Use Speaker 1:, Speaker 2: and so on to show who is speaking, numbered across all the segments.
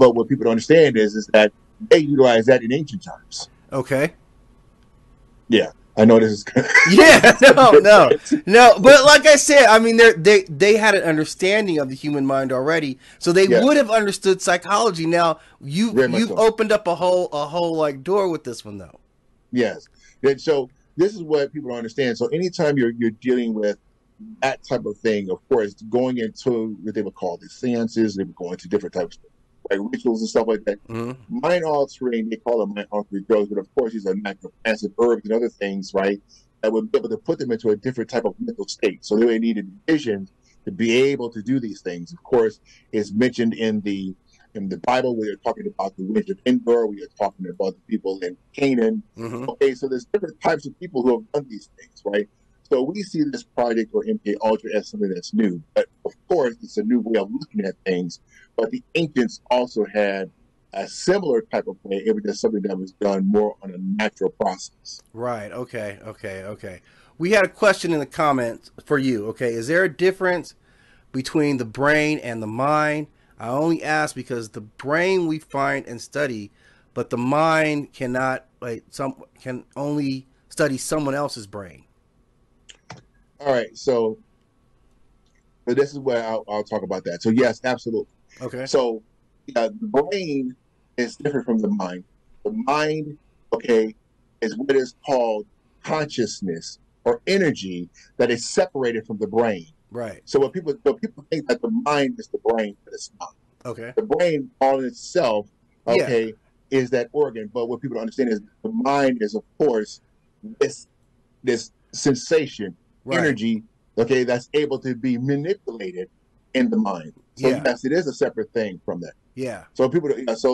Speaker 1: but what people don't understand is that they utilize that in ancient times.
Speaker 2: Okay.
Speaker 1: Yeah, I know this is
Speaker 2: Yeah, no. But like I said, I mean, they had an understanding of the human mind already, so they would
Speaker 1: yes,
Speaker 2: have understood psychology. Now
Speaker 1: very much
Speaker 2: you've
Speaker 1: so.
Speaker 2: opened up a whole like door with this one, though.
Speaker 1: Yes. So this is what people don't understand. So anytime you're dealing with that type of thing, of course, going into what they would call the seances, they would go into different types of like rituals and stuff like that.
Speaker 2: Hmm.
Speaker 1: Mind altering, they call them mind altering drugs, but of course these are natural acid herbs and other things, right? That would be able to put them into a different type of mental state. So they would need a vision to be able to do these things. Of course, it's mentioned in the Bible where you're talking about the Mdw Ntchr, where you're talking about the people in Canaan.
Speaker 2: Hmm.
Speaker 1: Okay, so there's different types of people who have done these things, right? So we see this project or MK Ultra as something that's new, but of course it's a new way of looking at things. But the ancients also had a similar type of way. It was just something that was done more on a natural process.
Speaker 2: Right. Okay. Okay. Okay. We had a question in the comments for you. Okay, is there a difference between the brain and the mind? I only ask because the brain we find and study, but the mind cannot. Like some can only study someone else's brain.
Speaker 1: All right, so but this is where I'll talk about that. So yes, absolutely.
Speaker 2: Okay.
Speaker 1: So the brain is different from the mind. The mind, okay, is what is called consciousness or energy that is separated from the brain.
Speaker 2: Right.
Speaker 1: So what people think that the mind is the brain, but it's not.
Speaker 2: Okay.
Speaker 1: The brain all in itself,
Speaker 2: Yeah.
Speaker 1: okay, is that organ. But what people don't understand is the mind is, of course, this this sensation,
Speaker 2: Right.
Speaker 1: energy, okay, that's able to be manipulated in the mind. So
Speaker 2: Yeah.
Speaker 1: yes, it is a separate thing from that.
Speaker 2: Yeah.
Speaker 1: So people, so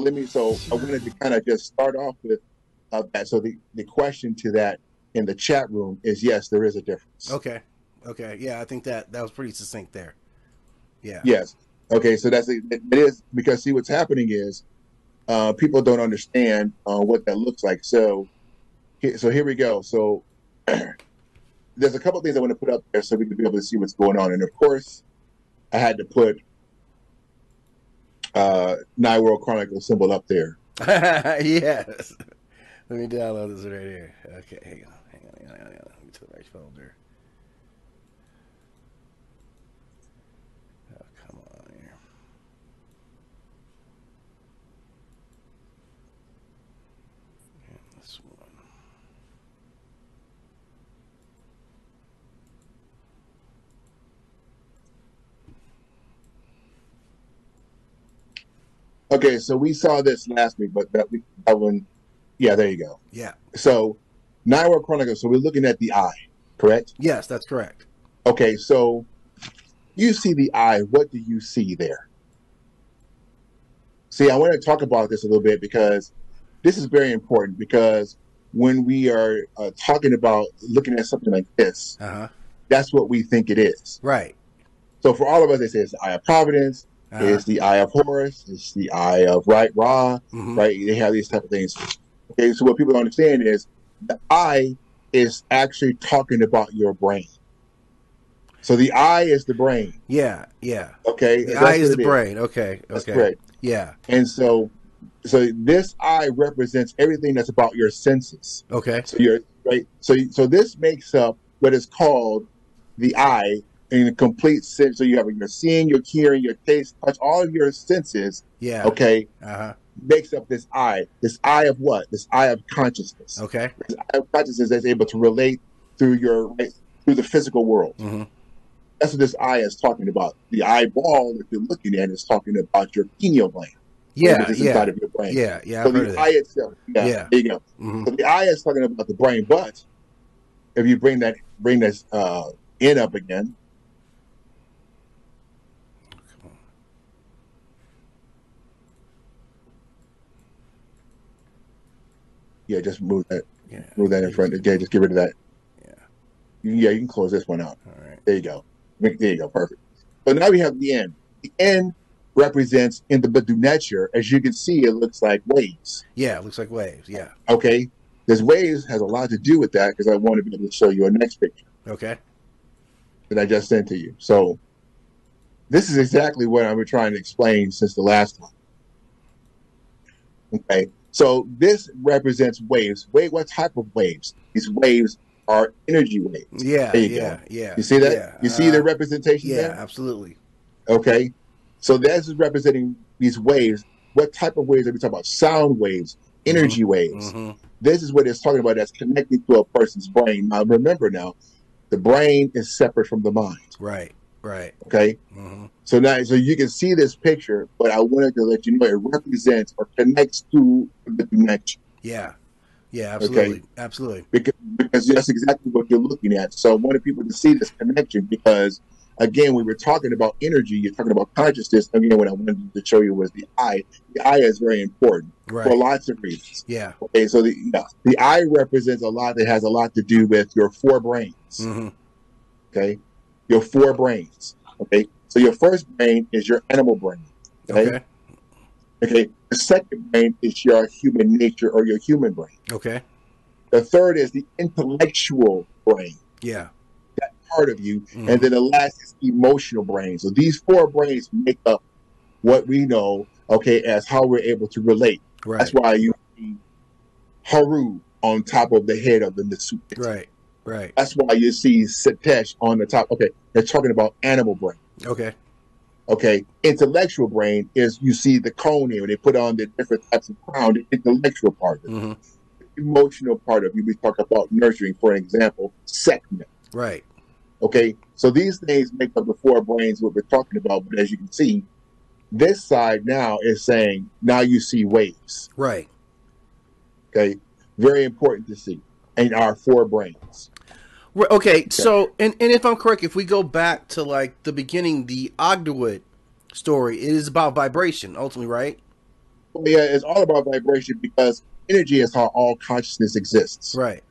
Speaker 1: I wanted to kind of just start off with that. So the question to that in the chat room is yes, there is a difference.
Speaker 2: Okay. Okay. Yeah, I think that was pretty succinct there. Yeah.
Speaker 1: Yes. Okay. So it is because see what's happening is people don't understand what that looks like. So here we go. So there's a couple of things I want to put up there so we can be able to see what's going on. And of course, I had to put Nine World Chronicle symbol up there.
Speaker 2: Yes. Let me download this right here. Okay, hang on. Let me to the right folder. Oh, come on here. And this one.
Speaker 1: Okay, so we saw this last week, but that one, yeah, there you go.
Speaker 2: Yeah.
Speaker 1: So Nine World Chronicle. So we're looking at the eye, correct?
Speaker 2: Yes, that's correct.
Speaker 1: Okay, so you see the eye. What do you see there? See, I want to talk about this a little bit because this is very important because when we are talking about looking at something like this,
Speaker 2: Uh huh.
Speaker 1: that's what we think it is.
Speaker 2: Right.
Speaker 1: So for all of us, they say it's the eye of providence,
Speaker 2: Uh huh.
Speaker 1: it's the eye of Horus, it's the eye of Ra,
Speaker 2: Mm-hmm.
Speaker 1: right? They have these type of things. Okay, so what people don't understand is the eye is actually talking about your brain. So the eye is the brain.
Speaker 2: Yeah. Yeah.
Speaker 1: Okay,
Speaker 2: The eye
Speaker 1: that's
Speaker 2: is
Speaker 1: what
Speaker 2: the
Speaker 1: it is.
Speaker 2: brain. Okay.
Speaker 1: That's
Speaker 2: Okay.
Speaker 1: correct.
Speaker 2: Yeah.
Speaker 1: And so this eye represents everything that's about your senses.
Speaker 2: Okay.
Speaker 1: So you're right. So this makes up what is called the eye in a complete sense. So you have your seeing, your hearing, your taste, touch, all of your senses.
Speaker 2: Yeah.
Speaker 1: Okay,
Speaker 2: Uh huh.
Speaker 1: makes up this eye. This eye of what? This eye of consciousness.
Speaker 2: Okay.
Speaker 1: This eye of consciousness that's able to relate through through the physical world.
Speaker 2: Mm-hmm.
Speaker 1: That's what this eye is talking about. The eyeball that you're looking at is talking about your pineal gland, which
Speaker 2: Yeah.
Speaker 1: is
Speaker 2: Yeah.
Speaker 1: inside of your brain.
Speaker 2: Yeah. Yeah.
Speaker 1: So
Speaker 2: I've heard
Speaker 1: the
Speaker 2: of
Speaker 1: eye
Speaker 2: that.
Speaker 1: itself, yeah,
Speaker 2: Yeah.
Speaker 1: there you go.
Speaker 2: Mm-hmm.
Speaker 1: So the eye is talking about the brain, but if you bring this in up again, yeah, just
Speaker 2: Yeah.
Speaker 1: move that in front. Okay, just get rid of that.
Speaker 2: Yeah.
Speaker 1: Yeah, you can close this one out.
Speaker 2: All right.
Speaker 1: There you go. There you go. Perfect. So now we have the end. The end represents in the Mdw Ntchr, as you can see, it looks like waves.
Speaker 2: Yeah. It looks like waves. Yeah.
Speaker 1: Okay, this waves has a lot to do with that because I want to be able to show you a next picture
Speaker 2: Okay.
Speaker 1: that I just sent to you. So this is exactly what I've been trying to explain since the last time. Okay, so this represents waves. Wait, what type of waves? These waves are energy waves.
Speaker 2: Yeah,
Speaker 1: There you
Speaker 2: yeah,
Speaker 1: go.
Speaker 2: yeah,
Speaker 1: You see that?
Speaker 2: yeah.
Speaker 1: You see the representation
Speaker 2: Yeah,
Speaker 1: there?
Speaker 2: absolutely.
Speaker 1: Okay, so this is representing these waves. What type of waves are we talking about? Sound waves, energy
Speaker 2: Mm-hmm.
Speaker 1: waves.
Speaker 2: Mm-hmm.
Speaker 1: This is what it's talking about. That's connected to a person's brain. Now, remember, now the brain is separate from the mind.
Speaker 2: Right, right.
Speaker 1: Okay,
Speaker 2: Mm-hmm.
Speaker 1: so now, so you can see this picture, but I wanted to let you know it represents or connects to the connection.
Speaker 2: Yeah, yeah,
Speaker 1: Okay,
Speaker 2: absolutely, absolutely.
Speaker 1: because that's exactly what you're looking at. So I wanted people to see this connection because, again, we were talking about energy. You're talking about consciousness. Again, what I wanted to show you was the eye. The eye is very important for
Speaker 2: Right.
Speaker 1: lots of reasons.
Speaker 2: Yeah.
Speaker 1: Okay, so the eye represents a lot that has a lot to do with your four brains.
Speaker 2: Mm-hmm.
Speaker 1: Okay, your four brains. Okay, so your first brain is your animal brain. Okay,
Speaker 2: Okay.
Speaker 1: okay. The second brain is your human nature or your human brain.
Speaker 2: Okay.
Speaker 1: The third is the intellectual brain,
Speaker 2: Yeah.
Speaker 1: part of you, and
Speaker 2: Mm-hmm.
Speaker 1: then the last is emotional brain. So these four brains make up what we know, okay, as how we're able to relate. That's
Speaker 2: Right.
Speaker 1: why you see Haru on top of the head of the Nasuket.
Speaker 2: Right. Right.
Speaker 1: That's why you see Satesh on the top. Okay, they're talking about animal brain.
Speaker 2: Okay.
Speaker 1: Okay, intellectual brain is you see the cone here. They put on the different types of crown, the intellectual part of
Speaker 2: Mm-hmm.
Speaker 1: it. The emotional part of you. We talk about nurturing, for an example, segment.
Speaker 2: Right.
Speaker 1: Okay, so these things make up the four brains what we're talking about. But as you can see, this side now is saying now you see waves.
Speaker 2: Right.
Speaker 1: Okay, very important to see, and our four brains.
Speaker 2: Okay.
Speaker 1: Okay,
Speaker 2: So, and if I'm correct, if we go back to like the beginning, the Ogdewood story, it is about vibration, ultimately, right?
Speaker 1: well, yeah, it's all about vibration because energy is how all consciousness exists.
Speaker 2: Right.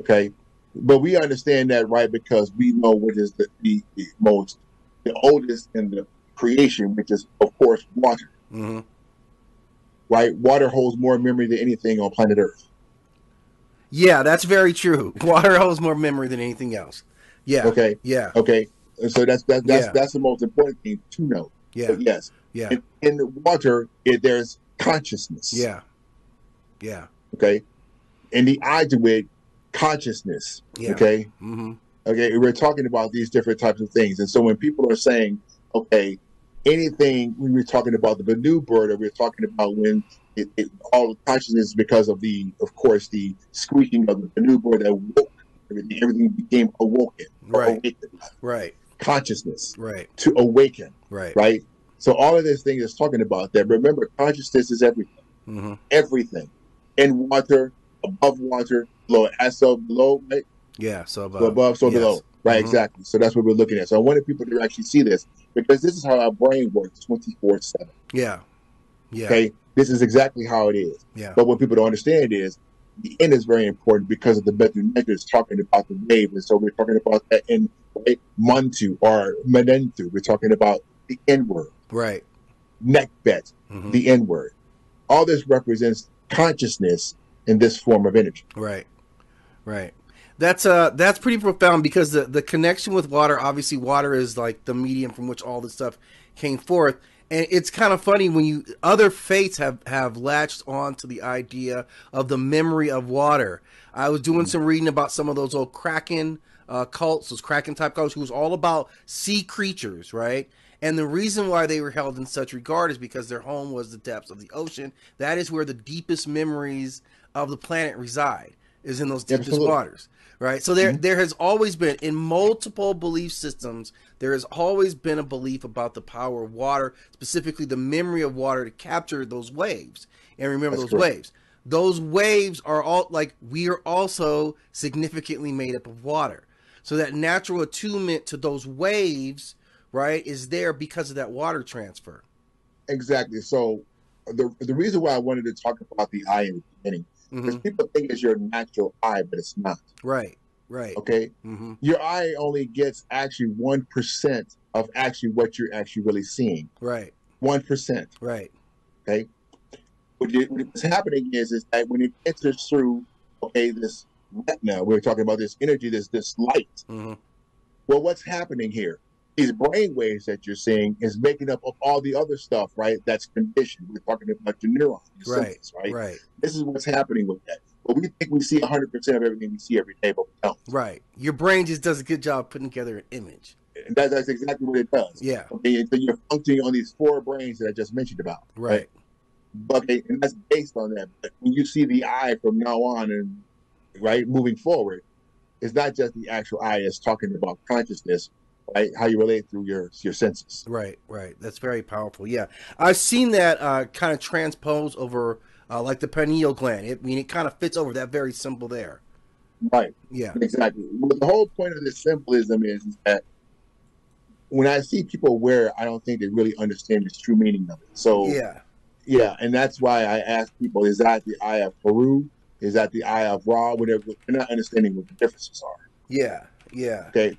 Speaker 1: Okay, but we understand that, right, because we know what is the most the oldest in the creation, which is of course water.
Speaker 2: Mm-hmm.
Speaker 1: Right, water holds more memory than anything on planet Earth.
Speaker 2: Yeah, that's very true. Water holds more memory than anything else. Yeah.
Speaker 1: Okay,
Speaker 2: Yeah.
Speaker 1: okay, and so
Speaker 2: Yeah.
Speaker 1: that's the most important thing to know.
Speaker 2: Yeah.
Speaker 1: But yes,
Speaker 2: Yeah.
Speaker 1: in the water, there's consciousness.
Speaker 2: Yeah. Yeah.
Speaker 1: Okay, in the Inuit, consciousness.
Speaker 2: Yeah.
Speaker 1: Okay,
Speaker 2: Mm-hmm.
Speaker 1: okay, we're talking about these different types of things, and so when people are saying, okay, anything when we're talking about the Banu bird, or we're talking about when all consciousness because of course, the squeaking of the Banu bird that woke everything became awoken or
Speaker 2: Right.
Speaker 1: awakened.
Speaker 2: Right.
Speaker 1: Consciousness
Speaker 2: Right.
Speaker 1: to awaken,
Speaker 2: Right.
Speaker 1: right? So all of this thing is talking about that. Remember, consciousness is everything,
Speaker 2: Mm-hmm.
Speaker 1: everything in water, above water, below, as so below, right?
Speaker 2: Yeah. So
Speaker 1: So
Speaker 2: above.
Speaker 1: above, so
Speaker 2: Yes.
Speaker 1: below. Right,
Speaker 2: Mm-hmm.
Speaker 1: exactly. So that's what we're looking at. So I wanted people to actually see this because this is how our brain works 24/7.
Speaker 2: Yeah. Yeah.
Speaker 1: Okay. This is exactly how it is.
Speaker 2: Yeah.
Speaker 1: But what people don't understand is the end is very important because of the Mdw Ntchr is talking about the wave. And so we're talking about that in right, Mantu or Menentu. We're talking about the N word,
Speaker 2: Right.
Speaker 1: neck bet,
Speaker 2: Mm-hmm.
Speaker 1: the N word. All this represents consciousness in this form of energy.
Speaker 2: Right. Right. That's pretty profound because the connection with water, obviously water is like the medium from which all this stuff came forth. And it's kind of funny when you other faiths have latched on to the idea of the memory of water. I was doing some reading about some of those old Kraken cults, those Kraken type cults, who was all about sea creatures, right? And the reason why they were held in such regard is because their home was the depths of the ocean. That is where the deepest memories of the planet reside, is in those deepest
Speaker 1: Absolutely.
Speaker 2: waters, right? So there has always been, in multiple belief systems, there has always been a belief about the power of water, specifically the memory of water to capture those waves and remember
Speaker 1: That's
Speaker 2: those
Speaker 1: correct.
Speaker 2: waves. Those waves are all like, we are also significantly made up of water. So that natural attunement to those waves, right, is there because of that water transfer.
Speaker 1: Exactly. So the reason why I wanted to talk about the eye in the beginning is
Speaker 2: Mm-hmm.
Speaker 1: people think it's your natural eye, but it's not.
Speaker 2: Right. Right.
Speaker 1: Okay.
Speaker 2: Mm-hmm.
Speaker 1: Your eye only gets actually 1% of actually what you're actually really seeing.
Speaker 2: Right.
Speaker 1: 1%.
Speaker 2: Right.
Speaker 1: Okay. What's happening is that when it enters through, okay, this retina, we're talking about this energy, this light.
Speaker 2: Mm-hmm.
Speaker 1: Well, what's happening here? these brain waves that you're seeing is making up of all the other stuff, right? That's conditioned. We're talking about your neurons, your
Speaker 2: Right.
Speaker 1: senses, right?
Speaker 2: Right.
Speaker 1: This is what's happening with that. But we think we see 100% of everything we see every day, but we don't.
Speaker 2: Right. Your brain just does a good job putting together an image.
Speaker 1: And that's exactly what it does.
Speaker 2: Yeah.
Speaker 1: Okay, and so you're functioning on these four brains that I just mentioned about,
Speaker 2: Right.
Speaker 1: But and that's based on that. But when you see the eye from now on and right moving forward, it's not just the actual eye; it's talking about consciousness, right? How you relate through your senses.
Speaker 2: Right. Right. That's very powerful. Yeah, I've seen that kind of transpose over like the pineal gland. It kind of fits over that very symbol there.
Speaker 1: Right.
Speaker 2: Yeah.
Speaker 1: Exactly. But the whole point of this symbolism is that when I see people wear it, I don't think they really understand the true meaning of it. So
Speaker 2: Yeah.
Speaker 1: yeah, and that's why I ask people: Is that the eye of Peru? Is that the eye of Ra? Whatever. They're not understanding what the differences are.
Speaker 2: Yeah. Yeah.
Speaker 1: Okay.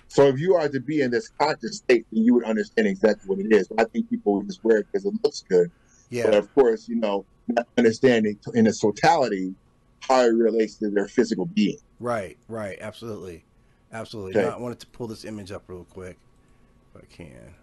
Speaker 1: So if you are to be in this conscious state, then you would understand exactly what it is. But I think people just wear it because it looks good. But
Speaker 2: Yeah.
Speaker 1: of course, not understanding in its totality how it relates to their physical being.
Speaker 2: Right. Right. Absolutely. Absolutely.
Speaker 1: Okay.
Speaker 2: Now, I wanted to pull this image up real quick if I can.